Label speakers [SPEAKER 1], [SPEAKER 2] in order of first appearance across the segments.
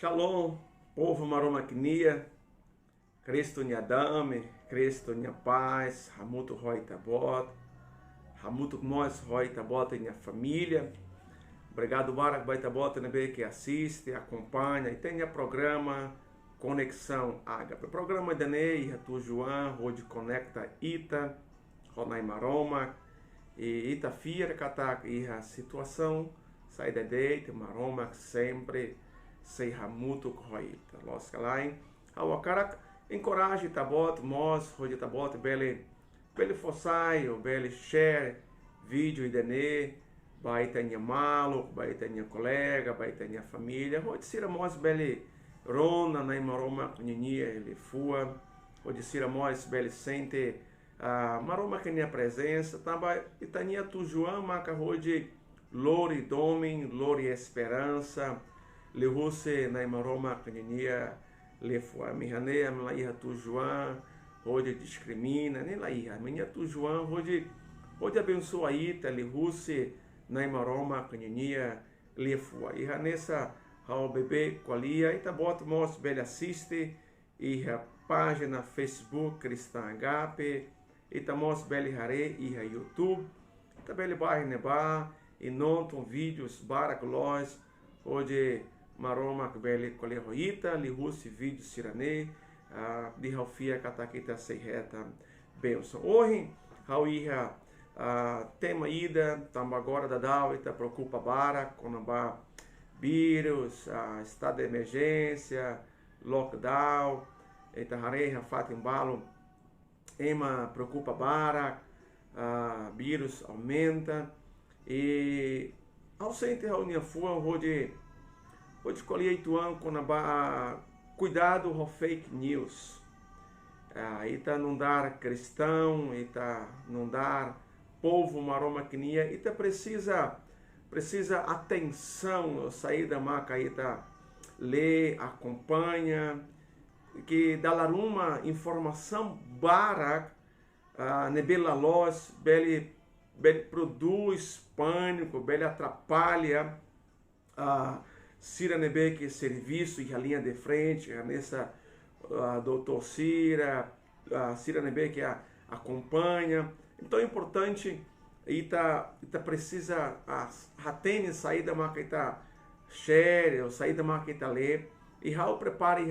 [SPEAKER 1] Shalom, povo maromaquinia, Cristo nha dame, Cristo nha paz, Hamuto Roi Tabot, Hamuto nós Roi Tabot e minha família. Obrigado, Barak Baitabot, que assiste, acompanha e tem programa Conexão Ágape. O programa da Ney, tu João, onde conecta Ita, Ronai Maroma, e Ita Fira, Katak, e a situação, saída de Maroma, sempre. Sei Hamuto Roita. Los Kalain. Ao cara encoraje Tabot, mos, Rodi Tabot, bele fossai, bele share, vídeo e dene, vai ter malo, vai ter colega, vai ter família. Rodi sira mos bele rona na maroma ninia ele fua. Rodi sira mos bele sente maroma que minha presença. Também itania tu João maca rodi lori domin, lori esperança. Le ruse na maroma canenia le foi mihane am la iha tu João hoje discrimina nem la iha minha tu João hoje abençoa ita le ruse na maroma canenia le foi iha nessa ao bebê qualia ita bota mos bele assiste iha página Facebook Cristã Agape ita mos bele hare iha YouTube ita bele bairro neba e não tom vídeos baracolos hoje Maroma bele coleroita, li russi vídeo sirane, de Ralfia Cataquita Seireta benção. Hoje, Rauiha tema ida, tamba agora da Dauita, preocupa bara, conamba vírus, estado de emergência, lockdown, etahareha fatimbalo, ema preocupa bara, vírus aumenta, e ao sente reunião fua, Hoje escolhi Ituan com cuidado com fake news. Ita não dar cristão, ita não dar povo maromaquinia, ita precisa atenção, sair da maca, ita lê, acompanha, que dá uma informação barak, nebela luz, bele produz pânico, bele atrapalha, Cira Nebeque serviço e a linha de frente, nessa doutor Cira Nebeque acompanha. Então é importante, ita precisa tem saída marca ita share, ou saída marca ita ler, e how prepare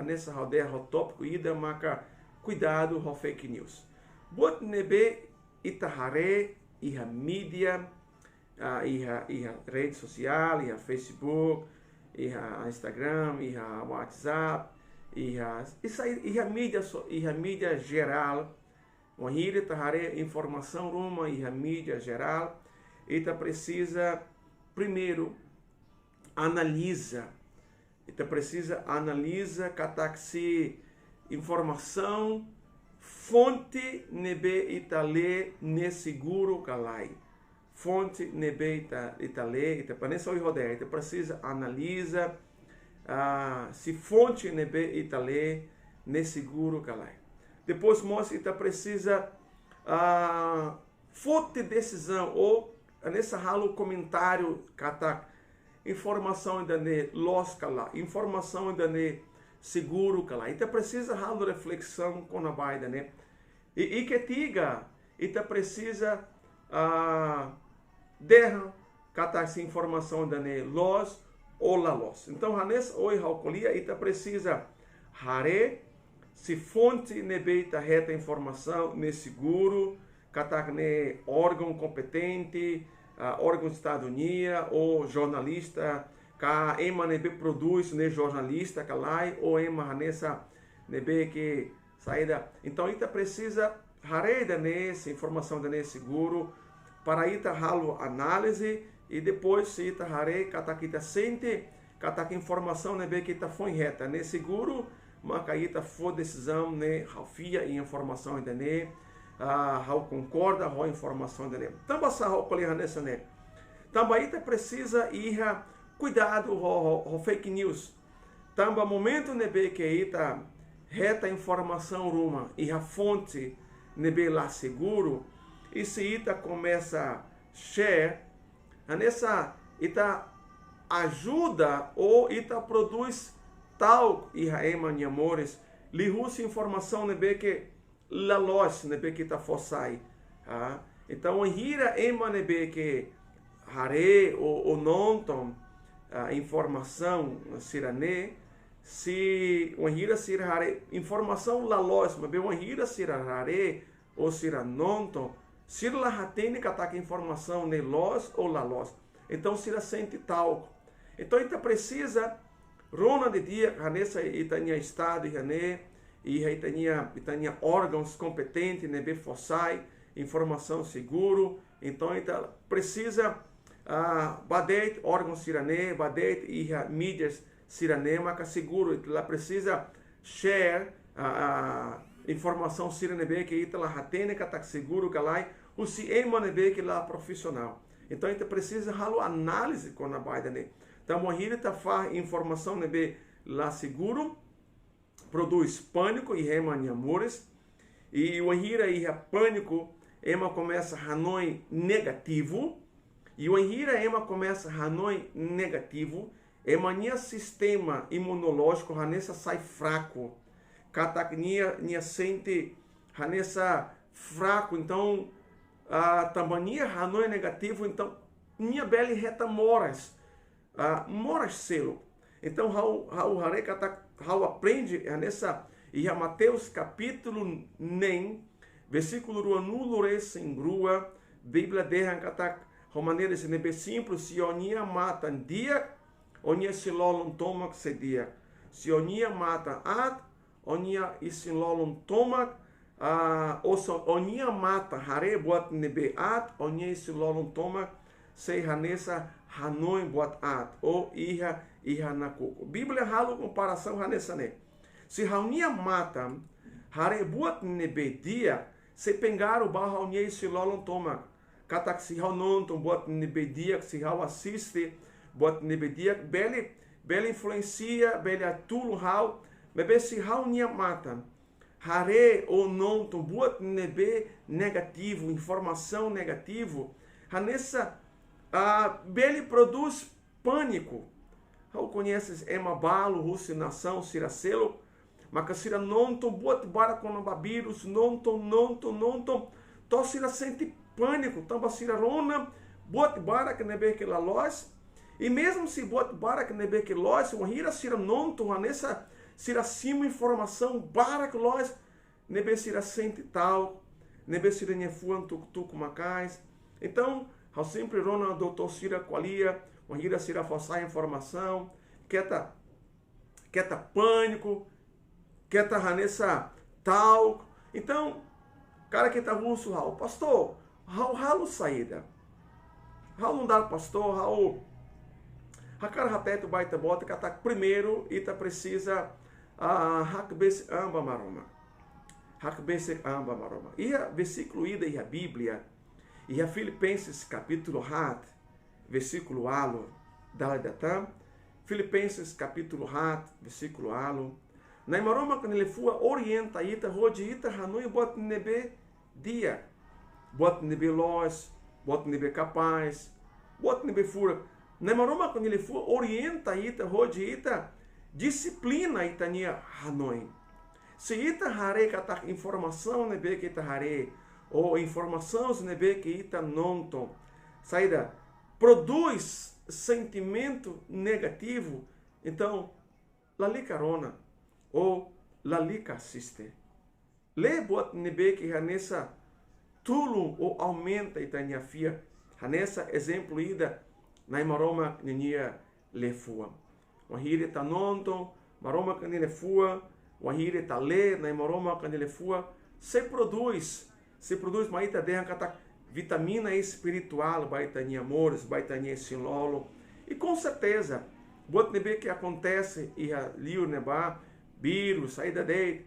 [SPEAKER 1] nessa rodeia tópico ida marca cuidado com fake news. Bot nebe ita hare e a mídia e a rede social, e a Facebook, e a Instagram, e a WhatsApp, e a mídia geral, onde está informação ruma e a mídia geral, e precisa primeiro analisa cataxi informação fonte nebe itale ne seguro calai. Fonte nebe itale, panessa oi rodeia, precisa analisa se fonte nebe itale ne seguro calai. Depois mostra precisa fonte de decisão ou nessa ralo comentário kata informação ainda ne los calai, informação ainda ne seguro calai. Então precisa ralo reflexão com a baida, né? E que tiga, precisa derram catar essa informação da los ou la los. Então, hanes oi halcolia ita precisa hare se fonte nebeita reta informação ne seguro catar ne órgão competente, órgão de Estados Unidos ou jornalista ka ema nebe produz ne jornalista calai ou ema nessa nebe que saída. Então, ita precisa hare da nessa informação da ne seguro para ita halo análise e depois se ita hare katakita sente katak informação nebe que ita foi reta ne seguro maca ita foi decisão ne Ralfia e informação ainda ne hal concorda hal informação ainda ne tamba sa hal colher nessa ne tamba ita precisa ir cuidado ho fake news tamba momento nebe que ita reta informação ruma e a fonte nebe lá seguro. E se ita começa a share, nessa ita ajuda ou ita produz tal e raema ni amores li russe informação nebe que la loja nebe que ita fossai. Então hira ema nebe que hare ou nonton a informação sirane se o hira sirare informação la loja mas be o hira sirare ou siranonton sir la hatene kataka informação ne los ou la los. Então sira sente tal. Então ita precisa rona de dia hanessa itania estado e hane e itania órgãos competentes nebe fossai informação seguro. Então ita precisa badet órgãos sirane badet e mídias sirane maka seguro ela precisa share informação sirane que ita la hatene katak seguro kalai o se emanebe que lá profissional. Então a gente precisa halo análise com a baida né. Então a gente tá faz informação nebe lá seguro produz pânico e remani amores e o hira e pânico ema começa hanoi negativo e o hira ema começa hanoi negativo emania sistema imunológico hanessa sai fraco catacnia nia sente hanessa fraco então tambania hanoi negativo então minha bela reta moras moras selo então how aprende nessa e a Mateus capítulo nem versículo ruanulore sem grua Bíblia derra katak romaneira se nebe simples se onia mata dia onia silolum tomak se dia se onia mata at onia isilolum tomak onia mata hare buat nebe at onia isilolum tomak se hanessa hanoi buat at ou iha nakuko. Bíblia halo comparação hanessa ne. Se haunia mata hare buat nebe dia se pengar o barra onia isilolum tomak katak se haunon tom buat nebe dia se hau assiste buat nebe dia bele influencia bele atulo hau bebe se haunia mata hare ou não tom buat nebe negativo informação negativo hanessa bele produz pânico. How conheces emabalo, russinação, siracelo, macasira não tom buat bara com babirus, não tom, to sira sente pânico, tamba sira rona, buat bara que nebe que la lois, e mesmo se buat bara que nebe que lois, o hira sira não tom hanessa sira cima informação bara que lois, nebe sira sente tal, nebe sira nefuan tuk macais. Então ao sempre rona doutor sira qualia o hira sira fossar informação quieta pânico quieta hanessa tal. Então cara que tá russo o pastor halo saída halo não dá pastor halo hakar hateto baita bota que tá primeiro e tá precisa hakbes amba maroma e a versículo ida e a Bíblia e a Filipenses capítulo 4 versículo alo daladatã Filipenses capítulo 4 versículo alo na maroma quando ele foi orienta ita rode ita hanoi bot nebe dia bot nebe lois bot nebe capaz bot nebe fura na maroma quando ele foi orienta ita rode ita disciplina itania hanoi se ita hare katak informação nebe que ita hare ou informações nebe que ita nonton saída produz sentimento negativo então lali carona ou lalika assiste le bot nebe que hanessa tulo ou aumenta itania fia hanessa exemplo ida na maroma ninia lefua o hire ta nonton maroma quando lefua o hire ta le na maroma quando lefua se produz maita derra kata vitamina espiritual baitania amores baitania silolo e com certeza bot nebe que acontece e a liu neba vírus saída dele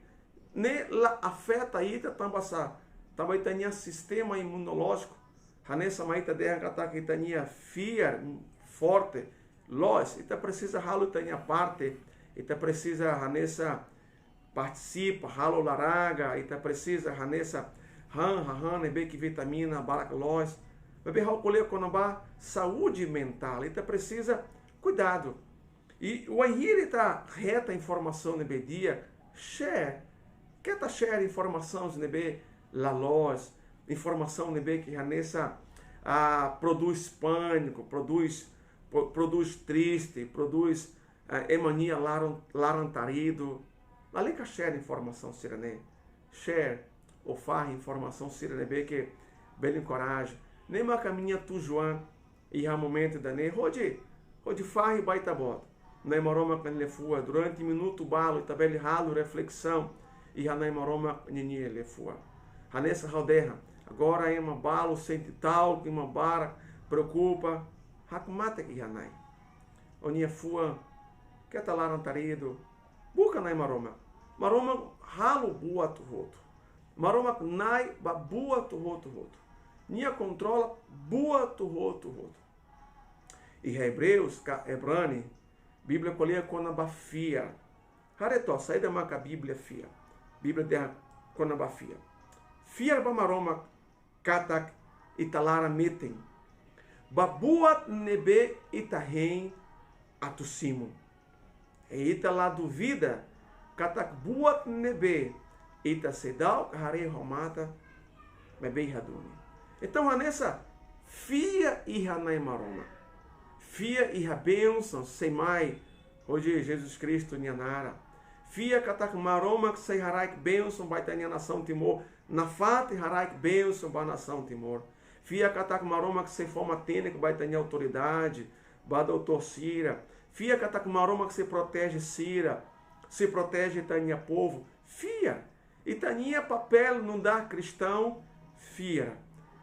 [SPEAKER 1] ne la afeta ita tambasa tabaitania sistema imunológico hanessa maita derra kata kitania fiar forte los ita precisa halo tania parte ita precisa hanessa participa halo laraga ita precisa hanessa nebe que vitamina baraclós bebê hau colher conobá saúde mental ita precisa cuidado. E o Henrique está reta informação nebe dia, share. Que tá share informação nebe la loja, informação nebe que nessa produz pânico, produz triste, produz emania larantarido. Ali que share informação sirene, share ou faz informação sirene que bem encoraja. Nem uma caminha tu João e há momento da ne Rode faz baita bota. Na maroma que ele fua durante minuto balo e tabeli ralo reflexão e a na maroma nini ele fua. A nessa rodeia agora é uma balo sente tal que uma bara preocupa. Hakumata que hanai. Onia fua que tá lá antarido. Buca na maroma. Maroma ralo bua tu roto. Maroma nai ba bua tu roto. Nia controla bua tu roto. E Hebreus Hebrani Bíblia colhia quando abafia. Haretó, sai da maca Bíblia fia. Bíblia de quando abafia. Fia ba maroma katak italara metem. Babuat nebe itahem atusimo. E ita lá duvida katak buat nebe ita sedal hare romata mebe raduni. Então nessa fia e hanai maroma. Fia e a bênção, sem mais, hoje Jesus Cristo, Nyanara. Fia katak maroma que sei haraik bênção, vai ter nação Timor. Na fate haraik bênção, vai nação Timor. Fia katak maroma que sei forma tênica, vai ter autoridade, vai doutor Cira. Fia katak maroma que se protege Cira, se protege Tania povo. Fia, e Tania papel não dá cristão, fia.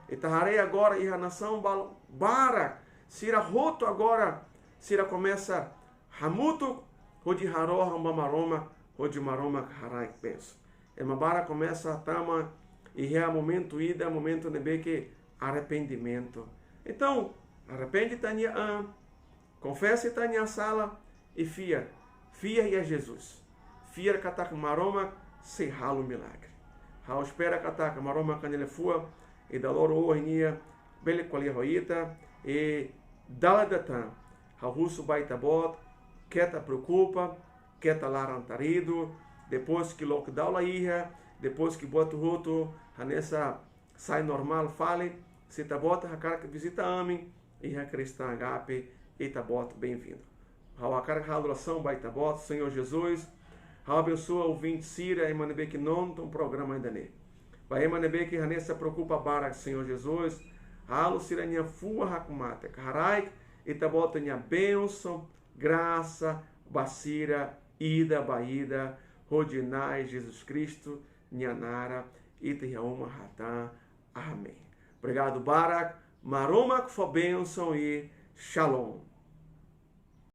[SPEAKER 1] E tararei agora e a nação bara. Sira roto agora, Sira começa Hamuto, Rodi Haro, Rambamaroma, Rodi Maroma, Harai, penso. E Mabara começa a tama, e é momento ida, momento nebe que arrependimento. Então, arrepende Tania confessa Tania sala, e fia e a Jesus. Fia Katak Maroma, se ralo milagre. Hau espera Katak Maroma, canele fua, e da loro ornia, bele colia roita, e daladatan, a russo baita bot, quieta preocupa, quieta larantarido, depois que lockdown lá ia, depois que bota o roto, a nessa sai normal, fale, se tá bota, a cara que visita amém, e a cristã agape, e tá bota, bem-vindo. A cara que a adoração baita bota, Senhor Jesus, a abençoa o 20 Sira, e manebe que não tem um programa ainda nele. Vai manebe que a nessa preocupa bara, Senhor Jesus, Halo sirania fua hakumata. Karai itabota nia bênção, graça, bacira, ida, baída, rodinai, Jesus Cristo, Nyanara, itayauma ratan. Amém. Obrigado, Barak. Maroma que for bênção e shalom.